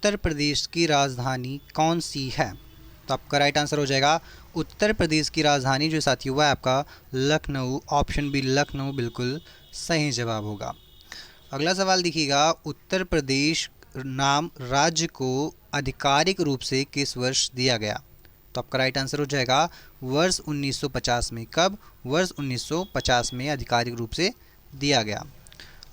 उत्तर प्रदेश की राजधानी कौन सी है? तो आपका राइट आंसर हो जाएगा उत्तर प्रदेश की राजधानी जो साथी हुआ है आपका लखनऊ। ऑप्शन बी लखनऊ बिल्कुल सही जवाब होगा। अगला सवाल देखिएगा, उत्तर प्रदेश नाम राज्य को आधिकारिक रूप से किस वर्ष दिया गया? तो आपका राइट आंसर हो जाएगा वर्ष 1950 में। कब? वर्ष 1950 में आधिकारिक रूप से दिया गया।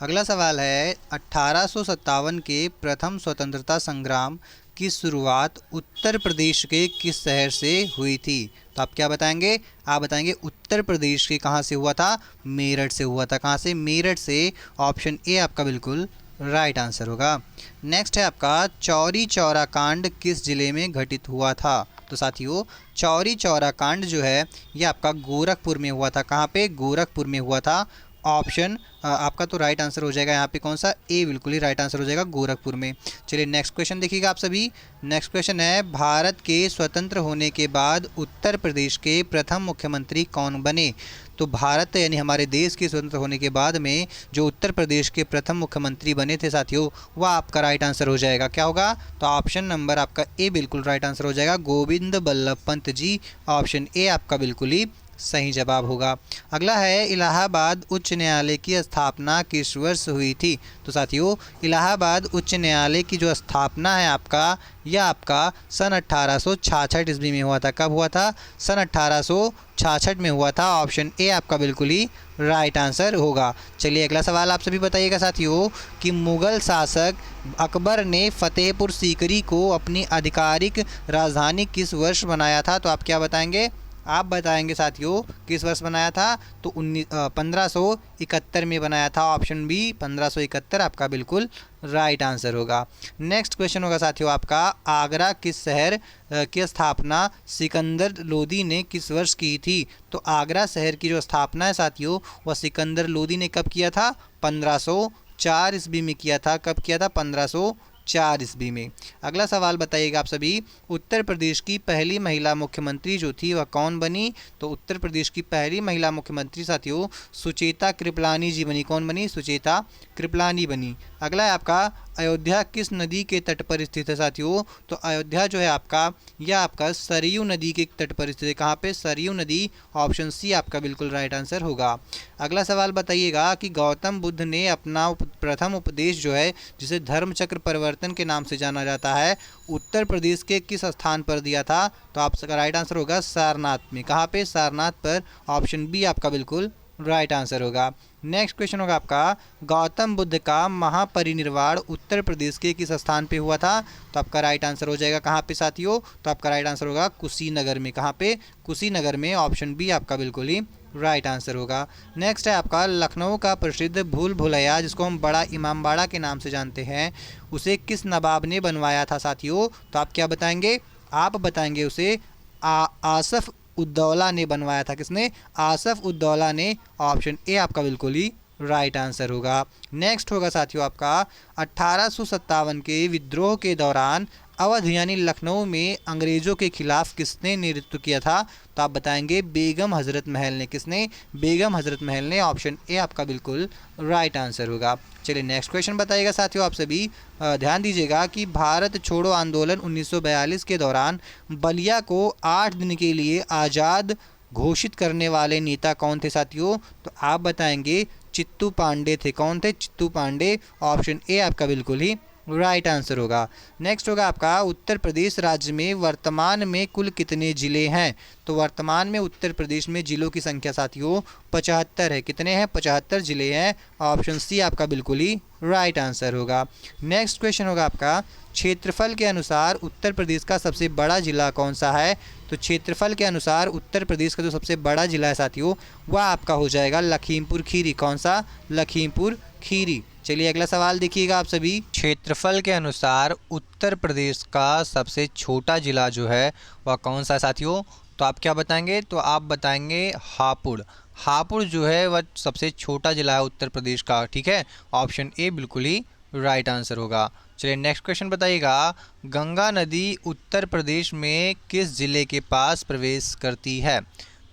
अगला सवाल है, 1857 के प्रथम स्वतंत्रता संग्राम की शुरुआत उत्तर प्रदेश के किस शहर से हुई थी? तो आप क्या बताएंगे? आप बताएंगे उत्तर प्रदेश के कहाँ से हुआ था? मेरठ से हुआ था। कहाँ से? मेरठ से। ऑप्शन ए आपका बिल्कुल राइट आंसर होगा। नेक्स्ट है आपका, चौरी चौरा कांड किस जिले में घटित हुआ था? तो साथियों, चौरी चौरा कांड जो है ये आपका गोरखपुर में हुआ था। कहाँ पे? गोरखपुर में हुआ था। ऑप्शन आपका तो राइट आंसर हो जाएगा यहाँ पे कौन सा? ए बिल्कुल ही राइट आंसर हो जाएगा, गोरखपुर में। चलिए नेक्स्ट क्वेश्चन देखिएगा आप सभी। नेक्स्ट क्वेश्चन है, भारत के स्वतंत्र होने के बाद उत्तर प्रदेश के प्रथम मुख्यमंत्री कौन बने? तो भारत यानी हमारे देश के स्वतंत्र होने के बाद में जो उत्तर प्रदेश के प्रथम मुख्यमंत्री बने थे साथियों, वह आपका राइट आंसर हो जाएगा। क्या होगा? तो ऑप्शन नंबर आपका ए बिल्कुल राइट आंसर हो जाएगा, गोविंद बल्लभ पंत जी। ऑप्शन ए आपका बिल्कुल ही सही जवाब होगा। अगला है, इलाहाबाद उच्च न्यायालय की स्थापना किस वर्ष हुई थी? तो साथियों, इलाहाबाद उच्च न्यायालय की जो स्थापना है आपका, यह आपका सन 1866 ईस्वी में हुआ था। कब हुआ था? सन 1866 में हुआ था। ऑप्शन ए आपका बिल्कुल ही राइट आंसर होगा। चलिए अगला सवाल आप सभी बताइएगा साथियों कि मुगल शासक अकबर ने फतेहपुर सीकरी को अपनी आधिकारिक राजधानी किस वर्ष बनाया था? तो आप क्या बताएंगे? आप बताएंगे साथियों किस वर्ष बनाया था? तो 1571 में बनाया था। ऑप्शन बी 1571 आपका बिल्कुल राइट आंसर होगा। नेक्स्ट क्वेश्चन होगा साथियों आपका, आगरा किस शहर की स्थापना सिकंदर लोदी ने किस वर्ष की थी? तो आगरा शहर की जो स्थापना है साथियों, वह सिकंदर लोदी ने कब किया था? 1504 ईस्वी में किया था। कब किया था? 1504 ईस्वी में। अगला सवाल बताइएगा आप सभी, उत्तर प्रदेश की पहली महिला मुख्यमंत्री जो थी वह कौन बनी? तो उत्तर प्रदेश की पहली महिला मुख्यमंत्री साथियों सुचेता कृपलानी जी बनी। कौन बनी? सुचेता कृपलानी बनी। अगला है आपका, अयोध्या किस नदी के तट पर स्थित है साथियों? तो अयोध्या जो है आपका, यह आपका सरयू नदी के तट पर स्थित है। कहाँ पे? सरयू नदी। ऑप्शन सी आपका बिल्कुल राइट आंसर होगा। अगला सवाल बताइएगा कि गौतम बुद्ध ने अपना प्रथम उपदेश जो है, जिसे धर्मचक्र परिवर्तन के नाम से जाना जाता है, उत्तर प्रदेश के किस स्थान पर दिया था? तो आपका राइट आंसर होगा सारनाथ में। कहाँ पे? सारनाथ पर। ऑप्शन बी आपका बिल्कुल राइट आंसर होगा। नेक्स्ट क्वेश्चन होगा आपका, गौतम बुद्ध का महापरिनिर्वाण उत्तर प्रदेश के किस स्थान पे हुआ था? तो आपका राइट आंसर हो जाएगा कहाँ पे साथियों? तो आपका राइट आंसर होगा कुशीनगर में। कहाँ पे? कुशीनगर में। ऑप्शन बी आपका बिल्कुल ही राइट आंसर होगा। नेक्स्ट है आपका, लखनऊ का प्रसिद्ध भूल भुलैया जिसको हम बड़ा इमामबाड़ा के नाम से जानते हैं, उसे किस नवाब ने बनवाया था साथियों? तो आप क्या बताएंगे? आप बताएंगे उसे आसफ उद्दौला ने बनवाया था। किसने? आसफ उद्दौला ने। ऑप्शन ए आपका बिल्कुल ही राइट आंसर होगा। नेक्स्ट होगा साथियों आपका, 1857 के विद्रोह के दौरान अवध यानी लखनऊ में अंग्रेज़ों के खिलाफ किसने नेतृत्व किया था? तो आप बताएंगे बेगम हजरत महल ने। किसने? बेगम हजरत महल ने। ऑप्शन ए आपका बिल्कुल राइट आंसर होगा। चलिए नेक्स्ट क्वेश्चन बताइएगा साथियों आप सभी। ध्यान दीजिएगा कि भारत छोड़ो आंदोलन 1942 के दौरान बलिया को 8 दिन के लिए आज़ाद घोषित करने वाले नेता कौन थे साथियों? तो आप बताएंगे चित्तू पांडे थे। कौन थे? चित्तू पांडे। ऑप्शन ए आपका बिल्कुल ही राइट आंसर होगा। नेक्स्ट होगा आपका, उत्तर प्रदेश राज्य में वर्तमान में कुल कितने ज़िले हैं? तो वर्तमान में उत्तर प्रदेश में ज़िलों की संख्या साथियों 75 है। कितने हैं? 75 ज़िले हैं। ऑप्शन सी आपका बिल्कुल ही राइट आंसर होगा। नेक्स्ट क्वेश्चन होगा आपका, क्षेत्रफल के अनुसार उत्तर प्रदेश का सबसे बड़ा ज़िला कौन सा है? तो क्षेत्रफल के अनुसार उत्तर प्रदेश का जो सबसे बड़ा ज़िला है साथियों, वह आपका हो जाएगा लखीमपुर खीरी। कौन सा? लखीमपुर खीरी। चलिए अगला सवाल देखिएगा आप सभी, क्षेत्रफल के अनुसार उत्तर प्रदेश का सबसे छोटा जिला जो है वह कौन सा है साथियों? तो आप क्या बताएंगे? तो आप बताएंगे हापुड़। हापुड़ जो है वह सबसे छोटा जिला है उत्तर प्रदेश का। ठीक है, ऑप्शन ए बिल्कुल ही राइट आंसर होगा। चलिए नेक्स्ट क्वेश्चन बताइएगा, गंगा नदी उत्तर प्रदेश में किस जिले के पास प्रवेश करती है?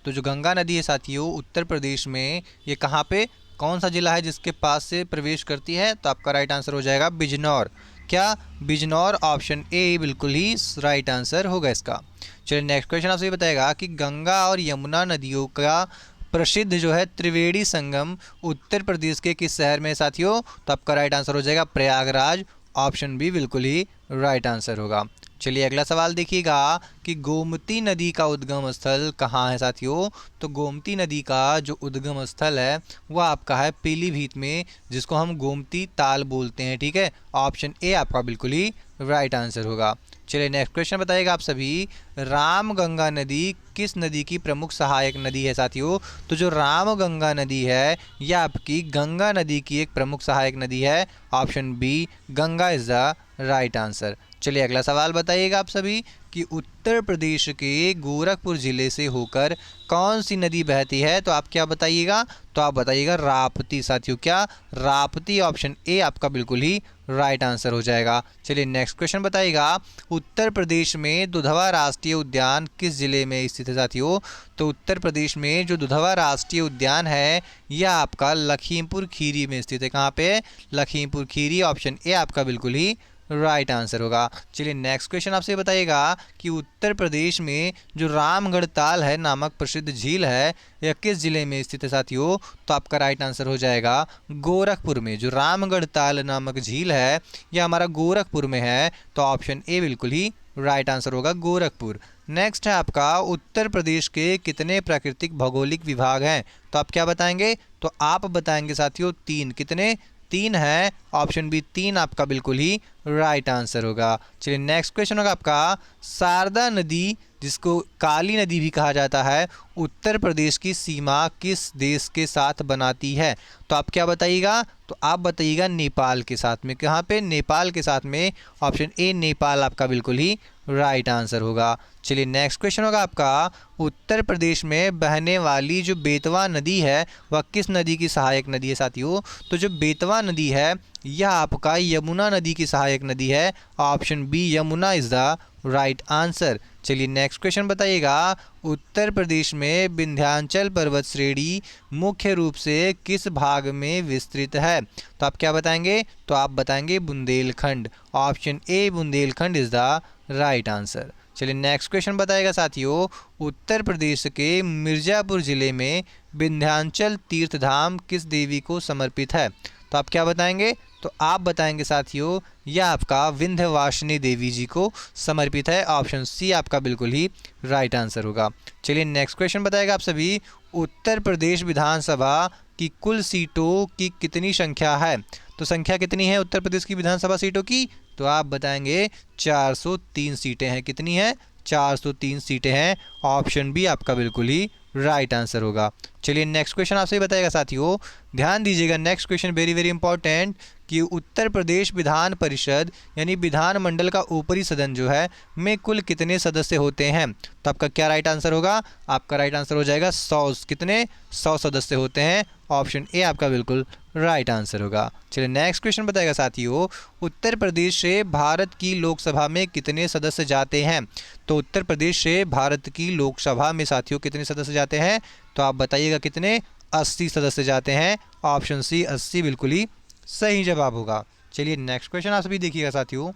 तो जो गंगा नदी है साथियों उत्तर प्रदेश में, ये कहाँ पे, कौन सा जिला है जिसके पास से प्रवेश करती है? तो आपका राइट आंसर हो जाएगा बिजनौर। क्या बिजनौर, ऑप्शन ए बिल्कुल ही राइट आंसर होगा इसका। चलिए नेक्स्ट क्वेश्चन आपसे बताएगा कि गंगा और यमुना नदियों का प्रसिद्ध जो है त्रिवेणी संगम उत्तर प्रदेश के किस शहर में है साथियों? तो आपका राइट आंसर हो जाएगा प्रयागराज, ऑप्शन बी बिल्कुल ही राइट आंसर होगा। चलिए अगला सवाल देखिएगा कि गोमती नदी का उद्गम स्थल कहाँ है साथियों? तो गोमती नदी का जो उद्गम स्थल है वह आपका है पीलीभीत में, जिसको हम गोमती ताल बोलते हैं, ठीक है। ऑप्शन ए आपका बिल्कुल ही राइट आंसर होगा। चलिए नेक्स्ट क्वेश्चन बताइएगा आप सभी, राम गंगा नदी किस नदी की प्रमुख सहायक नदी है साथियों? तो जो राम गंगा नदी है यह आपकी गंगा नदी की एक प्रमुख सहायक नदी है, option B Ganga is the right answer. चलिए अगला सवाल बताइएगा आप सभी कि उत्तर प्रदेश के गोरखपुर जिले से होकर कौन सी नदी बहती है? तो आप क्या बताइएगा? तो आप बताइएगा राप्ती साथियों। क्या? राप्ती, ऑप्शन ए आपका बिल्कुल ही राइट आंसर हो जाएगा। चलिए नेक्स्ट क्वेश्चन बताइएगा, उत्तर प्रदेश में दुधवा राष्ट्रीय उद्यान किस जिले में स्थित है साथियों? तो उत्तर प्रदेश में जो दुधवा राष्ट्रीय उद्यान है यह आपका लखीमपुर खीरी में स्थित है। कहाँ पे? लखीमपुर खीरी, ऑप्शन ए आपका बिल्कुल ही राइट आंसर होगा। चलिए नेक्स्ट क्वेश्चन आपसे बताइएगा कि उत्तर प्रदेश में जो रामगढ़ ताल है नामक प्रसिद्ध झील है यह किस जिले में स्थित है साथियों? तो आपका राइट आंसर हो जाएगा गोरखपुर में। जो रामगढ़ ताल नामक झील है यह हमारा गोरखपुर में है, तो ऑप्शन ए बिल्कुल ही राइट आंसर होगा गोरखपुर। नेक्स्ट है आपका उत्तर प्रदेश के कितने प्राकृतिक भौगोलिक विभाग हैं? तो आप क्या बताएंगे? तो आप बताएंगे साथियों तीन। कितने? तीन है, ऑप्शन बी तीन आपका बिल्कुल ही राइट आंसर होगा। चलिए नेक्स्ट क्वेश्चन होगा आपका, शारदा नदी जिसको काली नदी भी कहा जाता है उत्तर प्रदेश की सीमा किस देश के साथ बनाती है? तो आप क्या बताइएगा? तो आप बताइएगा नेपाल के साथ में। कहाँ पे? नेपाल के साथ में, ऑप्शन ए नेपाल आपका बिल्कुल ही राइट आंसर होगा। चलिए नेक्स्ट क्वेश्चन होगा आपका, उत्तर प्रदेश में बहने वाली जो बेतवा नदी है वह किस नदी की सहायक नदी है साथियों? तो जो बेतवा नदी है यह आपका यमुना नदी की सहायक नदी है, option B Yamuna is the right answer. चलिए नेक्स्ट क्वेश्चन बताइएगा, उत्तर प्रदेश में विंध्याचल पर्वत श्रेणी मुख्य रूप से किस भाग में विस्तृत है? तो आप क्या बताएंगे? तो आप बताएंगे Bundelkhand, option A Bundelkhand is the right answer. चलिए नेक्स्ट क्वेश्चन बताएगा साथियों, उत्तर प्रदेश के मिर्ज़ापुर जिले में विंध्याचल तीर्थ धाम किस देवी को समर्पित है? तो आप क्या बताएंगे? तो आप बताएंगे साथियों यह आपका विंध्यवासिनी देवी जी को समर्पित है, ऑप्शन सी आपका बिल्कुल ही राइट आंसर होगा। चलिए नेक्स्ट क्वेश्चन बताएगा आप सभी, उत्तर प्रदेश विधानसभा की कुल सीटों की कितनी संख्या है? तो संख्या कितनी है उत्तर प्रदेश की विधानसभा सीटों की? तो आप बताएंगे 403 सीटें हैं। कितनी हैं? 403 सीटें हैं, ऑप्शन बी आपका बिल्कुल ही राइट आंसर होगा। चलिए नेक्स्ट क्वेश्चन आपसे बताएगा साथियों, ध्यान दीजिएगा next question very very important, कि उत्तर प्रदेश विधान परिषद यानी विधानमंडल का ऊपरी सदन जो है में कुल कितने सदस्य होते हैं? तो आपका क्या राइट आंसर होगा? आपका राइट आंसर हो जाएगा 100। कितने? 100 सदस्य होते हैं, ऑप्शन ए आपका बिल्कुल राइट आंसर होगा। चलिए नेक्स्ट क्वेश्चन बताएगा साथियों, उत्तर प्रदेश से भारत की लोकसभा में कितने सदस्य जाते हैं? तो उत्तर प्रदेश से भारत की लोकसभा में साथियों कितने सदस्य जाते हैं? तो आप बताइएगा कितने? 80 सदस्य जाते हैं, ऑप्शन सी 80 बिल्कुल ही सही जवाब होगा। चलिए नेक्स्ट क्वेश्चन आप सभी देखिएगा साथियों,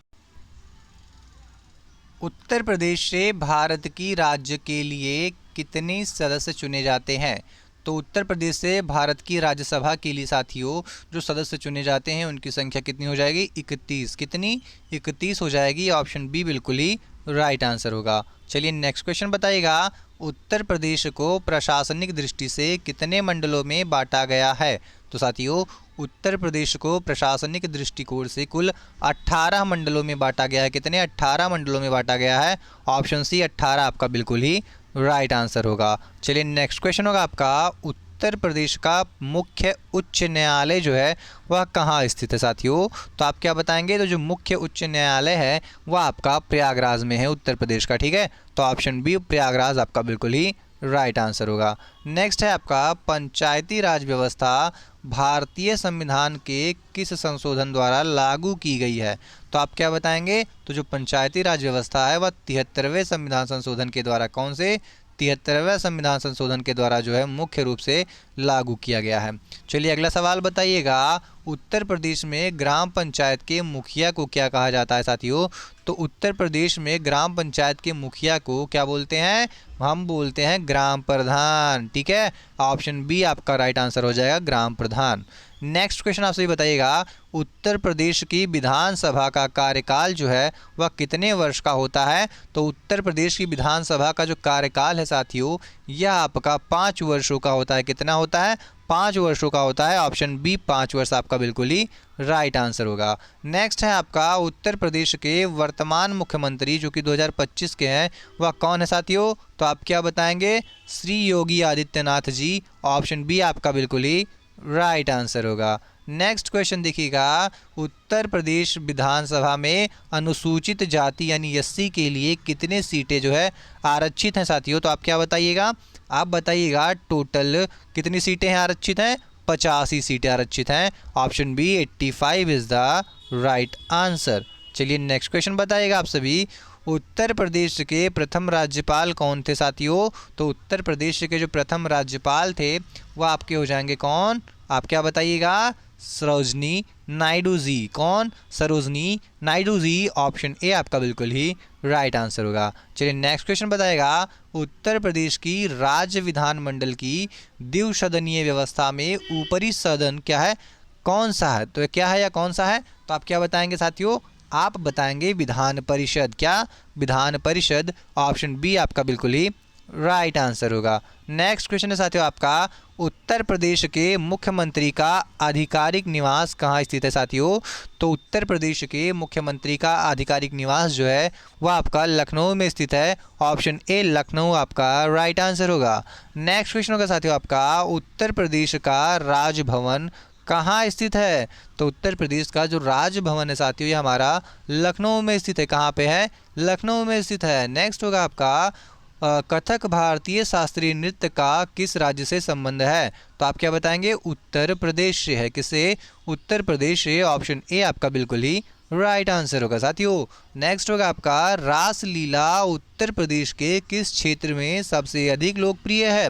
उत्तर प्रदेश से भारत की राज्य के लिए कितने सदस्य चुने जाते हैं? तो उत्तर प्रदेश से भारत की राज्यसभा के लिए साथियों जो सदस्य चुने जाते हैं उनकी संख्या कितनी हो जाएगी? 31। कितनी? 31 हो जाएगी, ऑप्शन बी बिल्कुल ही राइट आंसर होगा। चलिए नेक्स्ट क्वेश्चन बताइएगा, उत्तर प्रदेश को प्रशासनिक दृष्टि से कितने मंडलों में बांटा गया है? तो साथियों उत्तर प्रदेश को प्रशासनिक दृष्टिकोण से कुल 18 मंडलों में बांटा गया है। कितने? 18 मंडलों में बांटा गया है, ऑप्शन सी 18 आपका बिल्कुल ही राइट आंसर होगा। चलिए नेक्स्ट क्वेश्चन होगा आपका, उत्तर प्रदेश का मुख्य उच्च न्यायालय जो है वह कहाँ स्थित है साथियों? तो आप क्या बताएंगे? तो जो मुख्य उच्च न्यायालय है वह आपका प्रयागराज में है उत्तर प्रदेश का, ठीक है। तो ऑप्शन बी प्रयागराज आपका बिल्कुल ही राइट आंसर होगा। नेक्स्ट है आपका, पंचायती राज व्यवस्था भारतीय संविधान के किस संशोधन द्वारा लागू की गई है? तो आप क्या बताएंगे? तो जो पंचायती राज व्यवस्था है वह 73वें संविधान संशोधन के द्वारा, कौन से? 73वें संविधान संशोधन के द्वारा जो है मुख्य रूप से लागू किया गया है। चलिए अगला सवाल बताइएगा, उत्तर प्रदेश में ग्राम पंचायत के मुखिया को क्या कहा जाता है साथियों? तो उत्तर प्रदेश में ग्राम पंचायत के मुखिया को क्या बोलते हैं? हम बोलते हैं ग्राम प्रधान। ठीक है, ऑप्शन बी आपका राइट आंसर हो जाएगा, ग्राम प्रधान। नेक्स्ट क्वेश्चन आपसे ये बताइएगा, उत्तर प्रदेश की विधानसभा का कार्यकाल जो है वह कितने वर्ष का होता है? तो उत्तर प्रदेश की विधानसभा का जो कार्यकाल है साथियों, यह आपका 5 वर्षों का होता है। कितना होता है? 5 वर्षों का होता है। ऑप्शन बी 5 वर्ष आपका बिल्कुल ही राइट आंसर होगा। नेक्स्ट है आपका, उत्तर प्रदेश के वर्तमान मुख्यमंत्री जो कि 2025 के हैं वह कौन है साथियों? तो आप क्या बताएंगे? श्री योगी आदित्यनाथ जी। ऑप्शन बी आपका बिल्कुल ही राइट आंसर होगा। नेक्स्ट क्वेश्चन देखिएगा, उत्तर प्रदेश विधानसभा में अनुसूचित जाति यानी एससी के लिए कितने सीटें जो है आरक्षित हैं साथियों? तो आप क्या बताइएगा? आप बताइएगा टोटल कितनी सीटें हैं आरक्षित हैं? 85 सीटें आरक्षित हैं। Option B 85 is the right answer. चलिए नेक्स्ट क्वेश्चन बताइएगा आप सभी, उत्तर प्रदेश के प्रथम राज्यपाल कौन थे साथियों? तो उत्तर प्रदेश के जो प्रथम राज्यपाल थे वह आपके हो जाएंगे कौन? आप क्या बताइएगा? सरोजनी नायडू जी। कौन? सरोजनी नायडू जी। ऑप्शन ए आपका बिल्कुल ही राइट आंसर होगा। चलिए नेक्स्ट क्वेश्चन बताएगा, उत्तर प्रदेश की राज्य विधानमंडल की द्विसदनीय व्यवस्था में ऊपरी सदन क्या है, कौन सा है? तो क्या है या कौन सा है? तो आप क्या बताएंगे साथियों? आप बताएंगे विधान परिषद। क्या? विधान परिषद। ऑप्शन बी आपका बिल्कुल ही राइट आंसर होगा। नेक्स्ट क्वेश्चन है साथियों आपका, उत्तर प्रदेश के मुख्यमंत्री का आधिकारिक निवास कहाँ स्थित है साथियों? तो उत्तर प्रदेश के मुख्यमंत्री का आधिकारिक निवास जो है वह आपका लखनऊ में स्थित है। ऑप्शन ए लखनऊ आपका राइट आंसर होगा। नेक्स्ट क्वेश्चन होगा साथियों आपका, उत्तर प्रदेश का राजभवन कहाँ स्थित है? तो उत्तर प्रदेश का जो राजभवन है साथियों ये हमारा लखनऊ में स्थित है। कहाँ पे है? लखनऊ में स्थित है। नेक्स्ट होगा आपका, कथक भारतीय शास्त्रीय नृत्य का किस राज्य से संबंध है? तो आप क्या बताएंगे? उत्तर प्रदेश से है। किससे? उत्तर प्रदेश से। ऑप्शन ए आपका बिल्कुल ही राइट आंसर होगा साथियों। नेक्स्ट होगा आपका, रासलीला उत्तर प्रदेश के किस क्षेत्र में सबसे अधिक लोकप्रिय है?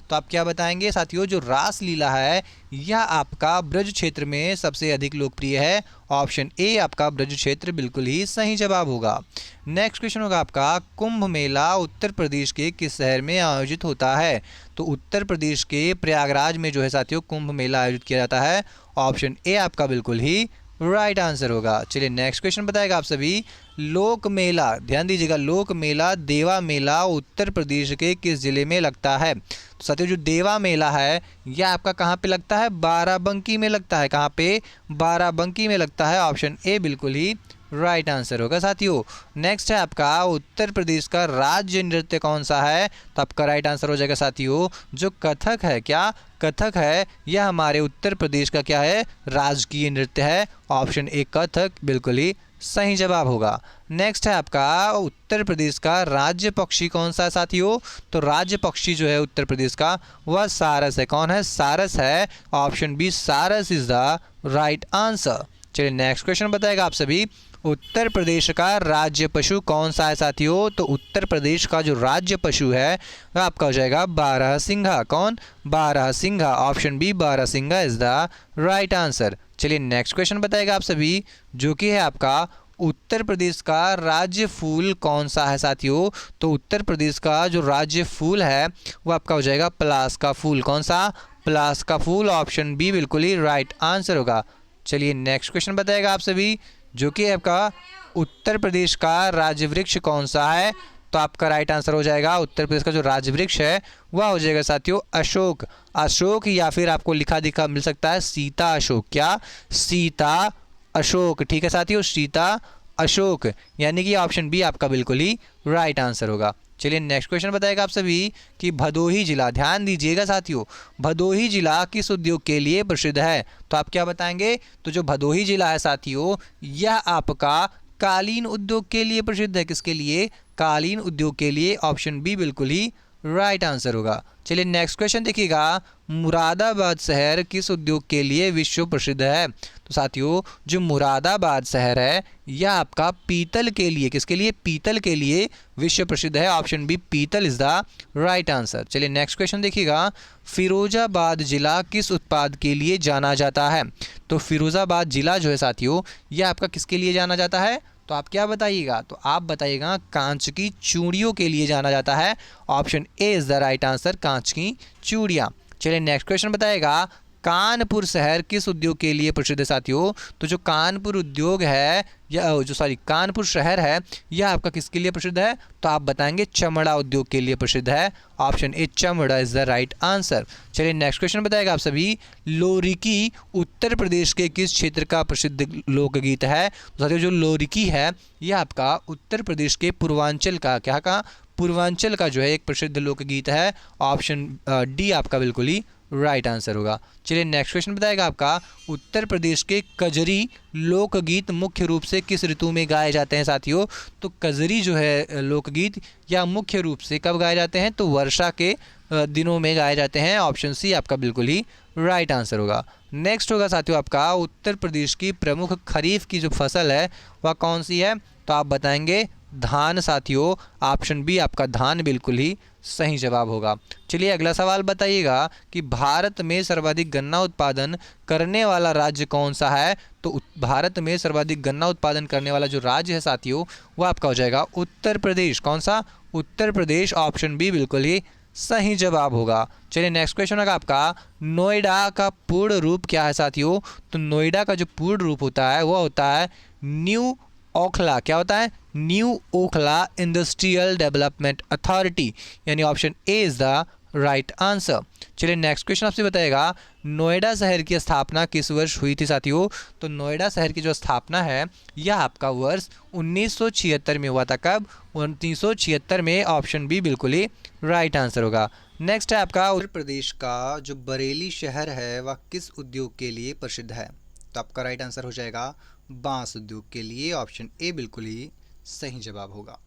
तो आप क्या बताएंगे साथियों? जो रासलीला है यह आपका ब्रज क्षेत्र में सबसे अधिक लोकप्रिय है। ऑप्शन ए आपका ब्रज क्षेत्र बिल्कुल ही सही जवाब होगा। नेक्स्ट क्वेश्चन होगा आपका, कुंभ मेला उत्तर प्रदेश के किस शहर में आयोजित होता है? तो उत्तर प्रदेश के प्रयागराज में जो है साथियों कुंभ मेला आयोजित किया जाता है। ऑप्शन ए आपका बिल्कुल ही राइट आंसर होगा। चलिए नेक्स्ट क्वेश्चन बताएगा आप सभी, लोक मेला, ध्यान दीजिएगा, लोक मेला देवा मेला उत्तर प्रदेश के किस जिले में लगता है? तो साथियों जो देवा मेला है यह आपका कहाँ पे लगता है? बाराबंकी में लगता है। कहाँ पे? बाराबंकी में लगता है। ऑप्शन ए बिल्कुल ही राइट आंसर होगा साथियों। नेक्स्ट है आपका, उत्तर प्रदेश का राज्य नृत्य कौन सा है? तो आपका राइट आंसर हो जाएगा साथियों जो कथक है। क्या? कथक है। यह हमारे उत्तर प्रदेश का क्या है? राजकीय नृत्य है। ऑप्शन ए कथक बिल्कुल ही सही जवाब होगा। नेक्स्ट है आपका, उत्तर प्रदेश का राज्य पक्षी कौन सा है साथियों? तो राज्य पक्षी जो है उत्तर प्रदेश का वह सारस है। कौन है? सारस है। ऑप्शन बी सारस इज द राइट आंसर। चलिए नेक्स्ट क्वेश्चन बताएगा आप सभी, उत्तर प्रदेश का राज्य पशु कौन सा है साथियों? तो उत्तर प्रदेश का जो राज्य पशु है वह आपका हो जाएगा बारहसिंघा। कौन? बारहसिंघा। ऑप्शन बी बारहसिंघा इज द राइट आंसर। चलिए नेक्स्ट क्वेश्चन बताएगा आप सभी, जो कि है आपका, उत्तर प्रदेश का राज्य फूल कौन सा है साथियों? तो उत्तर प्रदेश का जो राज्य फूल है वो आपका हो जाएगा पलास का फूल। कौन सा? पलास का फूल। ऑप्शन बी बिल्कुल ही राइट आंसर होगा। चलिए नेक्स्ट क्वेश्चन बताएगा आप सभी, जो कि आपका, उत्तर प्रदेश का राज्य वृक्ष कौन सा है? तो आपका राइट आंसर हो जाएगा, उत्तर प्रदेश का जो राज्य वृक्ष है वह हो जाएगा साथियों अशोक। अशोक, या फिर आपको लिखा दिखा मिल सकता है सीता अशोक। क्या? सीता अशोक। ठीक है साथियों, सीता अशोक, यानी कि ऑप्शन बी आपका बिल्कुल ही राइट आंसर होगा। चलिए नेक्स्ट क्वेश्चन बताएगा आप सभी कि भदोही जिला, ध्यान दीजिएगा साथियों, भदोही जिला किस उद्योग के लिए प्रसिद्ध है? तो आप क्या बताएंगे? तो जो भदोही जिला है साथियों यह आपका कालीन उद्योग के लिए प्रसिद्ध है। किसके लिए? कालीन उद्योग के लिए। ऑप्शन बी बिल्कुल ही राइट आंसर होगा। चलिए नेक्स्ट क्वेश्चन देखिएगा, मुरादाबाद शहर किस उद्योग के लिए विश्व प्रसिद्ध है? तो साथियों जो मुरादाबाद शहर है यह आपका पीतल के लिए, किसके लिए? पीतल के लिए विश्व प्रसिद्ध है। ऑप्शन बी पीतल इज द राइट आंसर। चलिए नेक्स्ट क्वेश्चन देखिएगा, फिरोजाबाद जिला किस उत्पाद के लिए जाना जाता है? तो फिरोजाबाद जिला जो है साथियों यह आपका किसके लिए जाना जाता है? तो आप क्या बताइएगा? तो आप बताइएगा कांच की चूड़ियों के लिए जाना जाता है। Option A is the right answer, कांच की चूड़ियाँ। चलिए नेक्स्ट क्वेश्चन बताएगा, कानपुर शहर किस उद्योग के लिए प्रसिद्ध है साथियों? तो जो कानपुर उद्योग है या कानपुर शहर है यह आपका किसके लिए प्रसिद्ध है? तो आप बताएंगे चमड़ा उद्योग के लिए प्रसिद्ध है। ऑप्शन ए चमड़ा इज द राइट आंसर। चलिए नेक्स्ट क्वेश्चन बताएगा आप सभी, लोरिकी उत्तर प्रदेश के किस क्षेत्र का प्रसिद्ध लोकगीत है? तो साथियों जो लोरिकी है यह आपका उत्तर प्रदेश के पूर्वांचल का, क्या का? पूर्वांचल का जो है एक प्रसिद्ध लोकगीत है। ऑप्शन डी आपका बिल्कुल ही राइट आंसर होगा। चलिए नेक्स्ट क्वेश्चन बताएगा आपका, उत्तर प्रदेश के कजरी लोकगीत मुख्य रूप से किस ऋतु में गाए जाते हैं साथियों? तो कजरी जो है लोकगीत या मुख्य रूप से कब गाए जाते हैं? तो वर्षा के दिनों में गाए जाते हैं। ऑप्शन सी आपका बिल्कुल ही राइट आंसर होगा। नेक्स्ट होगा साथियों आपका, उत्तर प्रदेश की प्रमुख खरीफ की जो फसल है वह कौन सी है? तो आप बताएंगे धान साथियों। ऑप्शन बी आपका धान बिल्कुल ही सही जवाब होगा। चलिए अगला सवाल बताइएगा कि भारत में सर्वाधिक गन्ना उत्पादन करने वाला राज्य कौन सा है? तो भारत में सर्वाधिक गन्ना उत्पादन करने वाला जो राज्य है साथियों वो आपका हो जाएगा उत्तर प्रदेश। कौन सा? उत्तर प्रदेश। ऑप्शन बी बिल्कुल ही सही जवाब होगा। चलिए नेक्स्ट क्वेश्चन होगा आपका, नोएडा का पूर्ण रूप क्या है साथियों? तो नोएडा का जो पूर्ण रूप होता है वह होता है न्यू ओखला। क्या होता है? New Okhla industrial development authority, यानी option A is the right answer. चलिए नेक्स्ट क्वेश्चन आपसे बताएगा, नोएडा शहर की स्थापना किस वर्ष हुई थी साथियों? तो नोएडा शहर की जो स्थापना है यह आपका वर्ष 1976 में हुआ था। कब? 1976 में। ऑप्शन बी बिल्कुल ही राइट आंसर होगा। नेक्स्ट है आपका, उत्तर प्रदेश का जो बरेली शहर है वह किस उद्योग के लिए प्रसिद्ध है? तो आपका राइट आंसर हो जाएगा बांस उद्योग के लिए। ऑप्शन ए बिल्कुल ही सही जवाब होगा।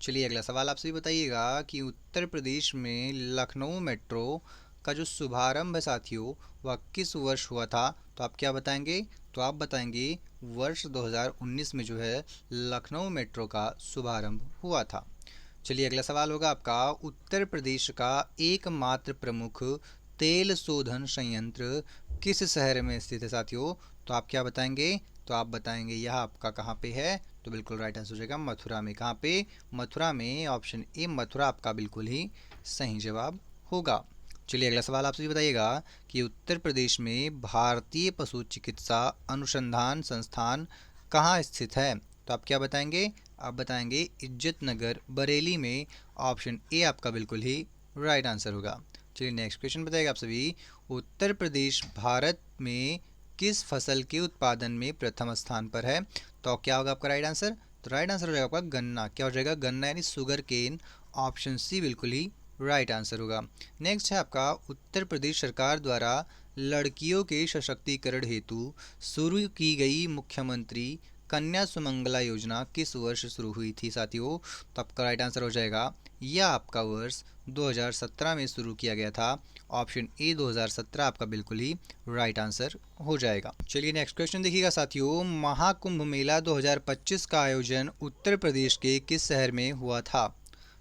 चलिए अगला सवाल आपसे बताइएगा कि उत्तर प्रदेश में लखनऊ मेट्रो का जो शुभारंभ है साथियों वह किस वर्ष हुआ था? तो आप क्या बताएंगे? तो आप बताएंगे वर्ष 2019 में जो है लखनऊ मेट्रो का शुभारंभ हुआ था। चलिए अगला सवाल होगा आपका, उत्तर प्रदेश का एकमात्र प्रमुख तेल शोधन संयंत्र किस शहर में स्थित है साथियों? तो आप क्या बताएंगे? तो आप बताएंगे यह आपका कहाँ पे है? तो बिल्कुल राइट आंसर हो जाएगा मथुरा में। कहाँ पे? मथुरा में। ऑप्शन ए मथुरा आपका बिल्कुल ही सही जवाब होगा। चलिए अगला सवाल आपसे बताइएगा कि उत्तर प्रदेश में भारतीय पशु चिकित्सा अनुसंधान संस्थान कहाँ स्थित है? तो आप क्या बताएंगे? आप बताएंगे इज्जत नगर बरेली में। ऑप्शन ए आपका बिल्कुल ही राइट आंसर होगा। चलिए नेक्स्ट क्वेश्चन बताइएगा आप सभी, उत्तर प्रदेश भारत में किस फसल के उत्पादन में प्रथम स्थान पर है? तो क्या होगा आपका राइट आंसर? तो राइट आंसर हो जाएगा आपका गन्ना। क्या हो जाएगा? गन्ना यानी शुगर केन। ऑप्शन सी बिल्कुल ही राइट आंसर होगा। नेक्स्ट है आपका, उत्तर प्रदेश सरकार द्वारा लड़कियों के सशक्तिकरण हेतु शुरू की गई मुख्यमंत्री कन्या सुमंगला योजना किस वर्ष शुरू हुई थी साथियों? तो आपका राइट आंसर हो जाएगा यह आपका वर्ष 2017 में शुरू किया गया था। ऑप्शन ए 2017 आपका बिल्कुल ही राइट आंसर हो जाएगा। चलिए नेक्स्ट क्वेश्चन देखिएगा साथियों, महाकुंभ मेला 2025 का आयोजन उत्तर प्रदेश के किस शहर में हुआ था?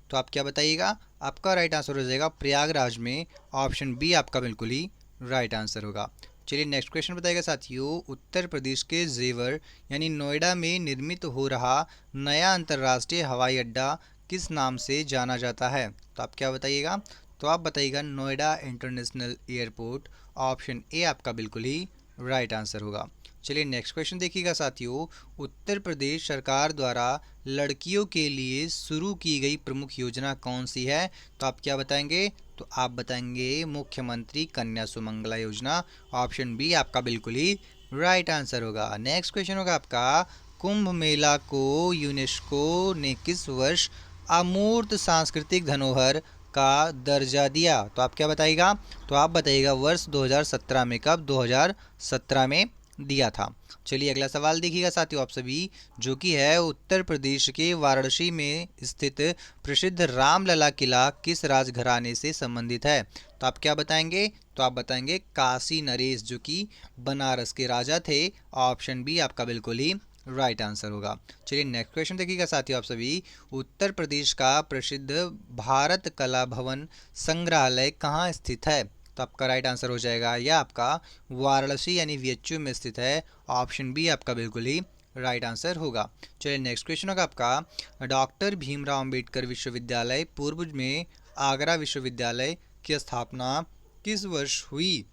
तो आप क्या बताइएगा? आपका राइट आंसर हो जाएगा प्रयागराज में। ऑप्शन बी आपका बिल्कुल ही राइट आंसर होगा। चलिए नेक्स्ट क्वेश्चन बताइएगा साथियों, उत्तर प्रदेश के जेवर यानी नोएडा में निर्मित हो रहा नया अंतर्राष्ट्रीय हवाई अड्डा किस नाम से जाना जाता है? तो आप क्या बताइएगा? तो आप बताइएगा Noida international airport. Option A आपका बिल्कुल ही राइट आंसर होगा। चलिए नेक्स्ट क्वेश्चन देखिएगा साथियों, उत्तर प्रदेश सरकार द्वारा लड़कियों के लिए शुरू की गई प्रमुख योजना कौन सी है? तो आप क्या बताएंगे? तो आप बताएंगे मुख्यमंत्री कन्या सुमंगला योजना। ऑप्शन बी आपका बिल्कुल ही राइट आंसर होगा। नेक्स्ट क्वेश्चन होगा आपका, कुंभ मेला को यूनेस्को ने किस वर्ष अमूर्त सांस्कृतिक धरोहर का दर्जा दिया? तो आप क्या बताइएगा? तो आप बताइएगा वर्ष 2017 में। कब? 2017 में दिया था। चलिए अगला सवाल देखिएगा साथियों आप सभी, जो कि है उत्तर प्रदेश के वाराणसी में स्थित प्रसिद्ध रामलला किला किस राजघराने से संबंधित है। तो आप क्या बताएंगे, तो आप बताएंगे काशी नरेश, जो कि बनारस के राजा थे। ऑप्शन बी आपका बिल्कुल ही राइट आंसर होगा। चलिए नेक्स्ट क्वेश्चन देखिएगा साथियों आप सभी, उत्तर प्रदेश का प्रसिद्ध भारत कला भवन संग्रहालय कहाँ स्थित है। तो आपका राइट आंसर हो जाएगा यह आपका वाराणसी यानी वीएचयू में स्थित है। ऑप्शन बी आपका बिल्कुल ही राइट आंसर होगा। चलिए नेक्स्ट क्वेश्चन होगा आपका, डॉक्टर भीमराव अंबेडकर विश्वविद्यालय पूर्व में आगरा विश्वविद्यालय की स्थापना किस वर्ष हुई।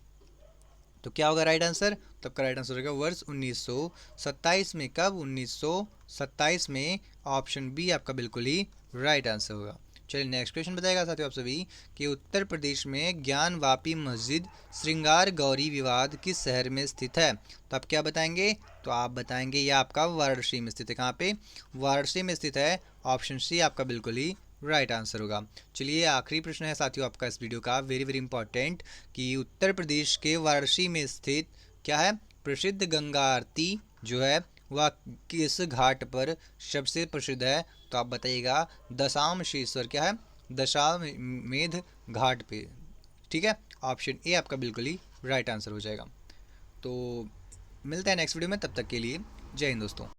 तो क्या होगा राइट आंसर, तो आपका राइट आंसर होगा वर्ष 1927 में। कब, 1927 में। ऑप्शन बी आपका बिल्कुल ही राइट आंसर होगा। चलिए नेक्स्ट क्वेश्चन बताएगा साथियों आप सभी कि उत्तर प्रदेश में ज्ञानवापी मस्जिद श्रृंगार गौरी विवाद किस शहर में स्थित है। तो आप क्या बताएंगे, तो आप बताएंगे यह आपका वाराणसी में स्थित है। कहाँ पे, वाराणसी में स्थित है। ऑप्शन सी आपका बिल्कुल ही राइट आंसर होगा। चलिए आखिरी प्रश्न है साथियों आपका इस वीडियो का, वेरी वेरी इंपॉर्टेंट, कि उत्तर प्रदेश के वाराणसी में स्थित क्या है, प्रसिद्ध गंगा आरती जो है वह किस घाट पर सबसे प्रसिद्ध है। तो आप बताइएगा दशामेश्वर क्या है, दशामेध घाट पे। ठीक है, ऑप्शन ए आपका बिल्कुल ही राइट आंसर हो जाएगा। तो मिलते हैं नेक्स्ट वीडियो में, तब तक के लिए जय हिंद दोस्तों।